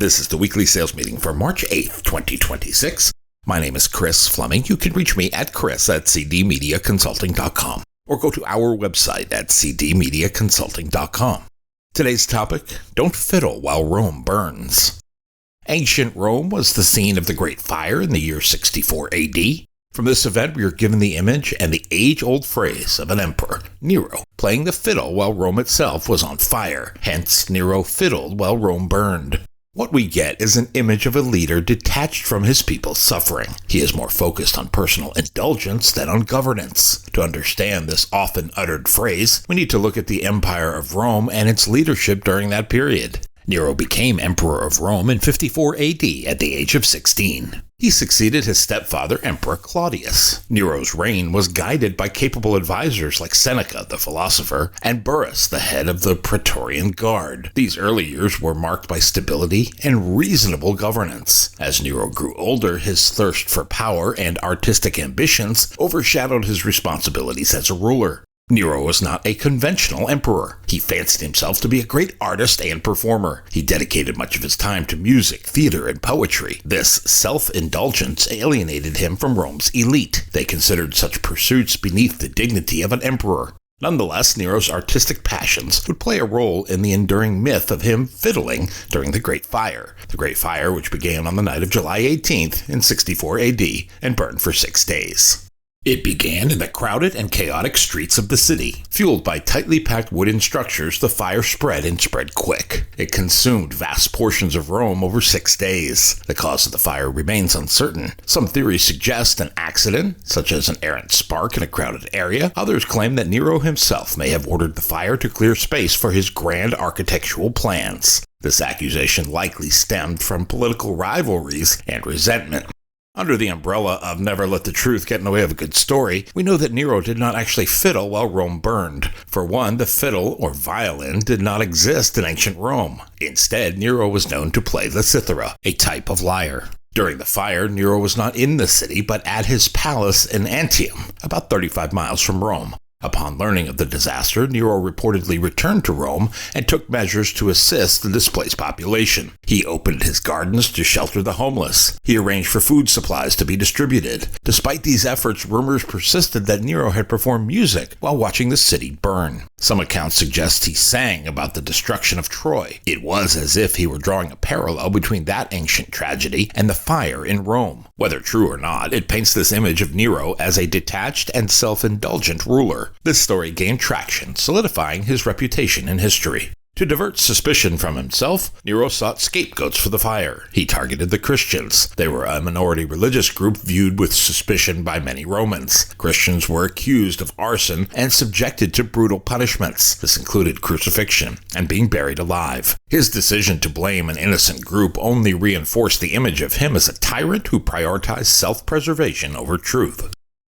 This is the weekly sales meeting for March 8th, 2026. My name is Chris Fleming. You can reach me at chris@cdmediaconsulting.com or go to our website at cdmediaconsulting.com. Today's topic, don't fiddle while Rome burns. Ancient Rome was the scene of the Great Fire in the year 64 AD. From this event, we are given the image and the age-old phrase of an emperor, Nero, playing the fiddle while Rome itself was on fire. Hence, Nero fiddled while Rome burned. What we get is an image of a leader detached from his people's suffering. He is more focused on personal indulgence than on governance. To understand this often uttered phrase, we need to look at the Empire of Rome and its leadership during that period. Nero became Emperor of Rome in 54 AD at the age of 16. He succeeded his stepfather, Emperor Claudius. Nero's reign was guided by capable advisors like Seneca, the philosopher, and Burrus, the head of the Praetorian Guard. These early years were marked by stability and reasonable governance. As Nero grew older, his thirst for power and artistic ambitions overshadowed his responsibilities as a ruler. Nero was not a conventional emperor. He fancied himself to be a great artist and performer. He dedicated much of his time to music, theater, and poetry. This self-indulgence alienated him from Rome's elite. They considered such pursuits beneath the dignity of an emperor. Nonetheless, Nero's artistic passions would play a role in the enduring myth of him fiddling during the Great Fire. The Great Fire, which began on the night of July 18th in 64 AD and burned for 6 days. It began in the crowded and chaotic streets of the city. Fueled by tightly packed wooden structures, the fire spread and spread quick. It consumed vast portions of Rome over 6 days. The cause of the fire remains uncertain. Some theories suggest an accident, such as an errant spark in a crowded area. Others claim that Nero himself may have ordered the fire to clear space for his grand architectural plans. This accusation likely stemmed from political rivalries and resentment. Under the umbrella of never let the truth get in the way of a good story, we know that Nero did not actually fiddle while Rome burned. For one, the fiddle, or violin, did not exist in ancient Rome. Instead, Nero was known to play the cithara, a type of lyre. During the fire, Nero was not in the city, but at his palace in Antium, about 35 miles from Rome. Upon learning of the disaster, Nero reportedly returned to Rome and took measures to assist the displaced population. He opened his gardens to shelter the homeless. He arranged for food supplies to be distributed. Despite these efforts, rumors persisted that Nero had performed music while watching the city burn. Some accounts suggest he sang about the destruction of Troy. It was as if he were drawing a parallel between that ancient tragedy and the fire in Rome. Whether true or not, it paints this image of Nero as a detached and self-indulgent ruler. This story gained traction, solidifying his reputation in history. To divert suspicion from himself, Nero sought scapegoats for the fire. He targeted the Christians. They were a minority religious group viewed with suspicion by many Romans. Christians were accused of arson and subjected to brutal punishments. This included crucifixion and being buried alive. His decision to blame an innocent group only reinforced the image of him as a tyrant who prioritized self-preservation over truth.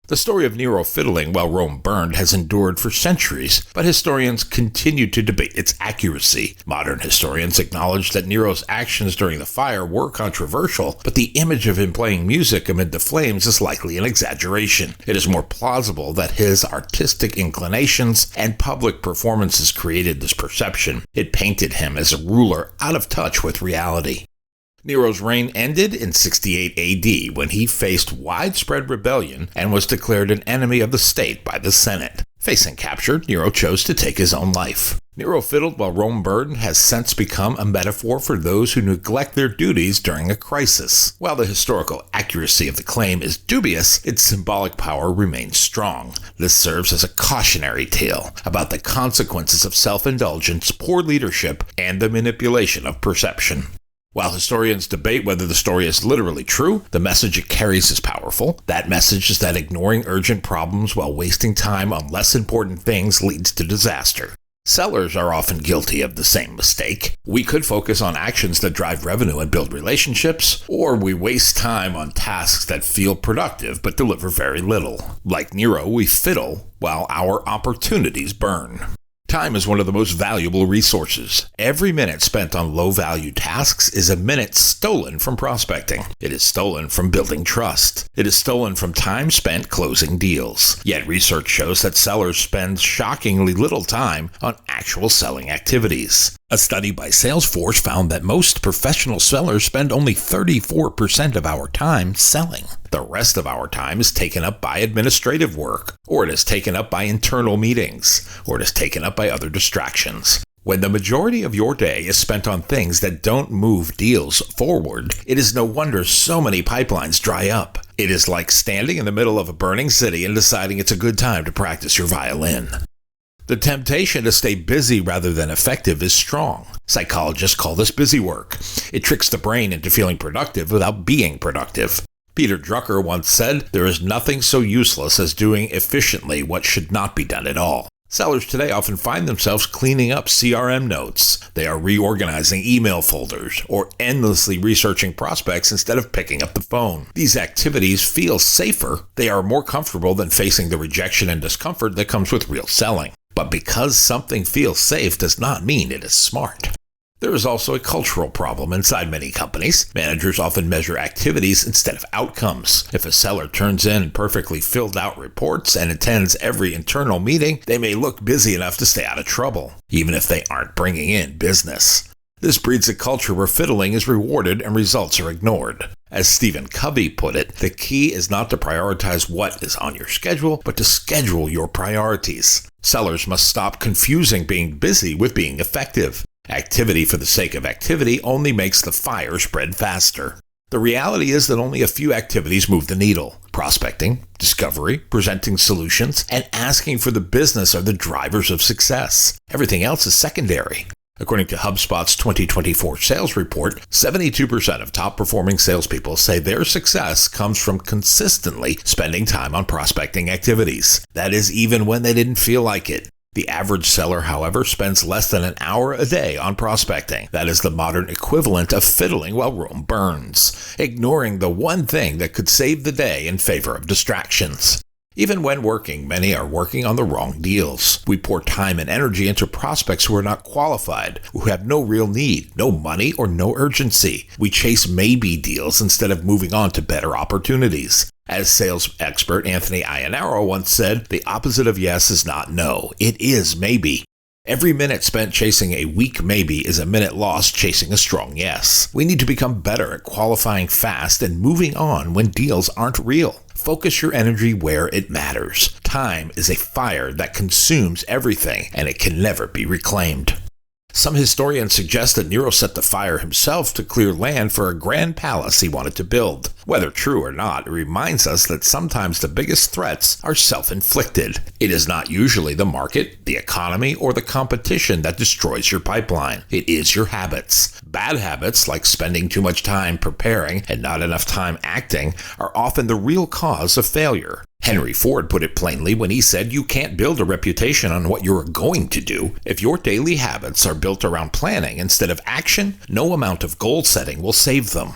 The story of Nero fiddling while Rome burned has endured for centuries, but historians continue to debate its accuracy. Modern historians acknowledge that Nero's actions during the fire were controversial, but the image of him playing music amid the flames is likely an exaggeration. It is more plausible that his artistic inclinations and public performances created this perception. It painted him as a ruler out of touch with reality. Nero's reign ended in 68 AD when he faced widespread rebellion and was declared an enemy of the state by the Senate. Facing capture, Nero chose to take his own life. Nero fiddled while Rome burned has since become a metaphor for those who neglect their duties during a crisis. While the historical accuracy of the claim is dubious, its symbolic power remains strong. This serves as a cautionary tale about the consequences of self-indulgence, poor leadership, and the manipulation of perception. While historians debate whether the story is literally true, the message it carries is powerful. That message is that ignoring urgent problems while wasting time on less important things leads to disaster. Sellers are often guilty of the same mistake. We could focus on actions that drive revenue and build relationships, or we waste time on tasks that feel productive but deliver very little. Like Nero, we fiddle while our opportunities burn. Time is one of the most valuable resources. Every minute spent on low-value tasks is a minute stolen from prospecting. It is stolen from building trust. It is stolen from time spent closing deals. Yet research shows that sellers spend shockingly little time on actual selling activities. A study by Salesforce found that most professional sellers spend only 34% of our time selling. The rest of our time is taken up by administrative work, or it is taken up by internal meetings, or it is taken up by other distractions. When the majority of your day is spent on things that don't move deals forward, it is no wonder so many pipelines dry up. It is like standing in the middle of a burning city and deciding it's a good time to practice your violin. The temptation to stay busy rather than effective is strong. Psychologists call this busy work. It tricks the brain into feeling productive without being productive. Peter Drucker once said, "There is nothing so useless as doing efficiently what should not be done at all." Sellers today often find themselves cleaning up CRM notes. They are reorganizing email folders or endlessly researching prospects instead of picking up the phone. These activities feel safer. They are more comfortable than facing the rejection and discomfort that comes with real selling. But because something feels safe does not mean it is smart. There is also a cultural problem inside many companies. Managers often measure activities instead of outcomes. If a seller turns in perfectly filled out reports and attends every internal meeting, they may look busy enough to stay out of trouble, even if they aren't bringing in business. This breeds a culture where fiddling is rewarded and results are ignored. As Stephen Covey put it, the key is not to prioritize what is on your schedule, but to schedule your priorities. Sellers must stop confusing being busy with being effective. Activity for the sake of activity only makes the fire spread faster. The reality is that only a few activities move the needle. Prospecting, discovery, presenting solutions, and asking for the business are the drivers of success. Everything else is secondary. According to HubSpot's 2024 sales report, 72% of top-performing salespeople say their success comes from consistently spending time on prospecting activities. That is even when they didn't feel like it. The average seller, however, spends less than an hour a day on prospecting. That is the modern equivalent of fiddling while Rome burns, ignoring the one thing that could save the day in favor of distractions. Even when working, many are working on the wrong deals. We pour time and energy into prospects who are not qualified, who have no real need, no money, or no urgency. We chase maybe deals instead of moving on to better opportunities. As sales expert Anthony Iannaro once said, the opposite of yes is not no. It is maybe. Every minute spent chasing a weak maybe is a minute lost chasing a strong yes. We need to become better at qualifying fast and moving on when deals aren't real. Focus your energy where it matters. Time is a fire that consumes everything, and it can never be reclaimed. Some historians suggest that Nero set the fire himself to clear land for a grand palace he wanted to build. Whether true or not, it reminds us that sometimes the biggest threats are self-inflicted. It is not usually the market, the economy, or the competition that destroys your pipeline. It is your habits. Bad habits, like spending too much time preparing and not enough time acting, are often the real cause of failure. Henry Ford put it plainly when he said you can't build a reputation on what you're going to do. If your daily habits are built around planning instead of action, no amount of goal setting will save them.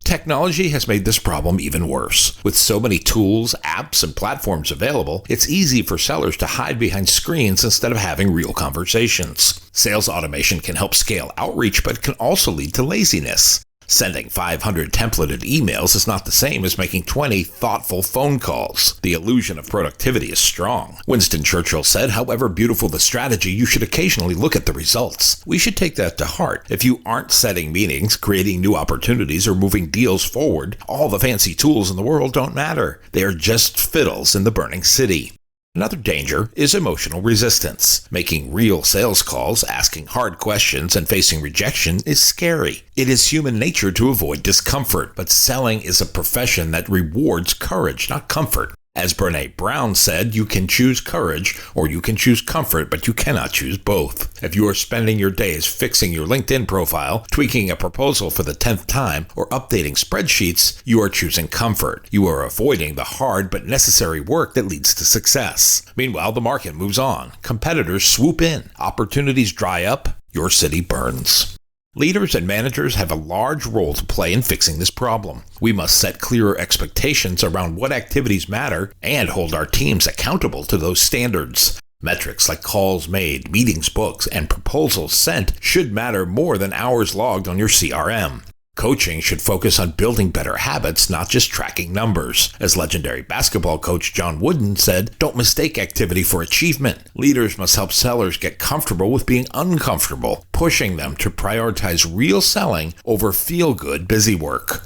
Technology has made this problem even worse. With so many tools, apps, and platforms available, it's easy for sellers to hide behind screens instead of having real conversations. Sales automation can help scale outreach, but it can also lead to laziness. Sending 500 templated emails is not the same as making 20 thoughtful phone calls. The illusion of productivity is strong. Winston Churchill said, however beautiful the strategy, you should occasionally look at the results. We should take that to heart. If you aren't setting meetings, creating new opportunities, or moving deals forward, all the fancy tools in the world don't matter. They are just fiddles in the burning city. Another danger is emotional resistance. Making real sales calls, asking hard questions, and facing rejection is scary. It is human nature to avoid discomfort, but selling is a profession that rewards courage, not comfort. As Brené Brown said, you can choose courage or you can choose comfort, but you cannot choose both. If you are spending your days fixing your LinkedIn profile, tweaking a proposal for the 10th time, or updating spreadsheets, you are choosing comfort. You are avoiding the hard but necessary work that leads to success. Meanwhile, the market moves on. Competitors swoop in. Opportunities dry up. Your city burns. Leaders and managers have a large role to play in fixing this problem. We must set clearer expectations around what activities matter and hold our teams accountable to those standards. Metrics like calls made, meetings booked, and proposals sent should matter more than hours logged on your CRM. Coaching should focus on building better habits, not just tracking numbers. As legendary basketball coach John Wooden said, don't mistake activity for achievement. Leaders must help sellers get comfortable with being uncomfortable, pushing them to prioritize real selling over feel-good busy work.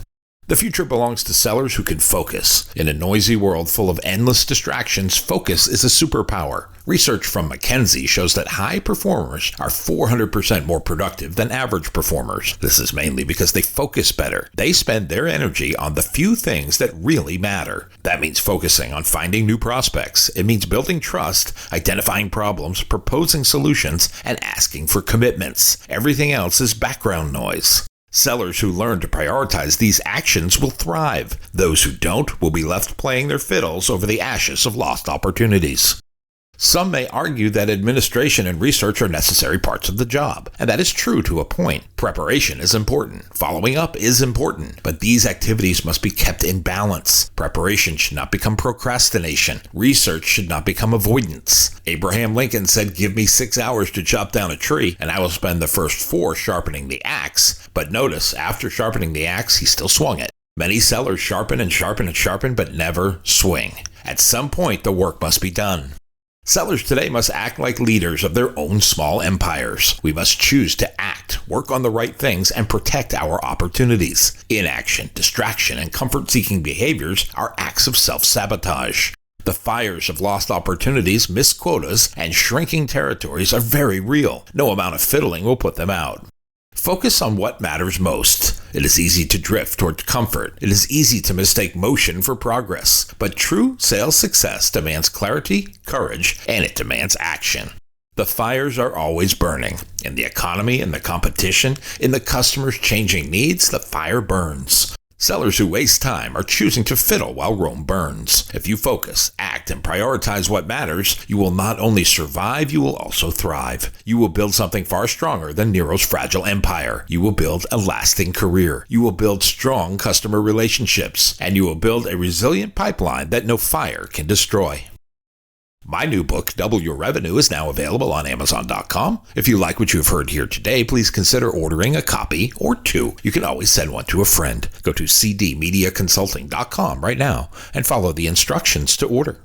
The future belongs to sellers who can focus. In a noisy world full of endless distractions, focus is a superpower. Research from McKinsey shows that high performers are 400% more productive than average performers. This is mainly because they focus better. They spend their energy on the few things that really matter. That means focusing on finding new prospects. It means building trust, identifying problems, proposing solutions, and asking for commitments. Everything else is background noise. Sellers who learn to prioritize these actions will thrive. Those who don't will be left playing their fiddles over the ashes of lost opportunities. Some may argue that administration and research are necessary parts of the job, and that is true to a point. Preparation is important. Following up is important, but these activities must be kept in balance. Preparation should not become procrastination. Research should not become avoidance. Abraham Lincoln said, "Give me 6 hours to chop down a tree, and I will spend the first 4 sharpening the axe." But notice, after sharpening the axe, he still swung it. Many sellers sharpen and sharpen and sharpen, but never swing. At some point, the work must be done. Sellers today must act like leaders of their own small empires. We must choose to act, work on the right things, and protect our opportunities. Inaction, distraction, and comfort-seeking behaviors are acts of self-sabotage. The fires of lost opportunities, missed quotas, and shrinking territories are very real. No amount of fiddling will put them out. Focus on what matters most. It is easy to drift toward comfort. It is easy to mistake motion for progress. But true sales success demands clarity, courage, and it demands action. The fires are always burning. In the economy, in the competition, in the customer's changing needs, the fire burns. Sellers who waste time are choosing to fiddle while Rome burns. If you focus, act, and prioritize what matters, you will not only survive, you will also thrive. You will build something far stronger than Nero's fragile empire. You will build a lasting career. You will build strong customer relationships. And you will build a resilient pipeline that no fire can destroy. My new book, Double Your Revenue, is now available on Amazon.com. If you like what you've heard here today, please consider ordering a copy or 2. You can always send one to a friend. Go to cdmediaconsulting.com right now and follow the instructions to order.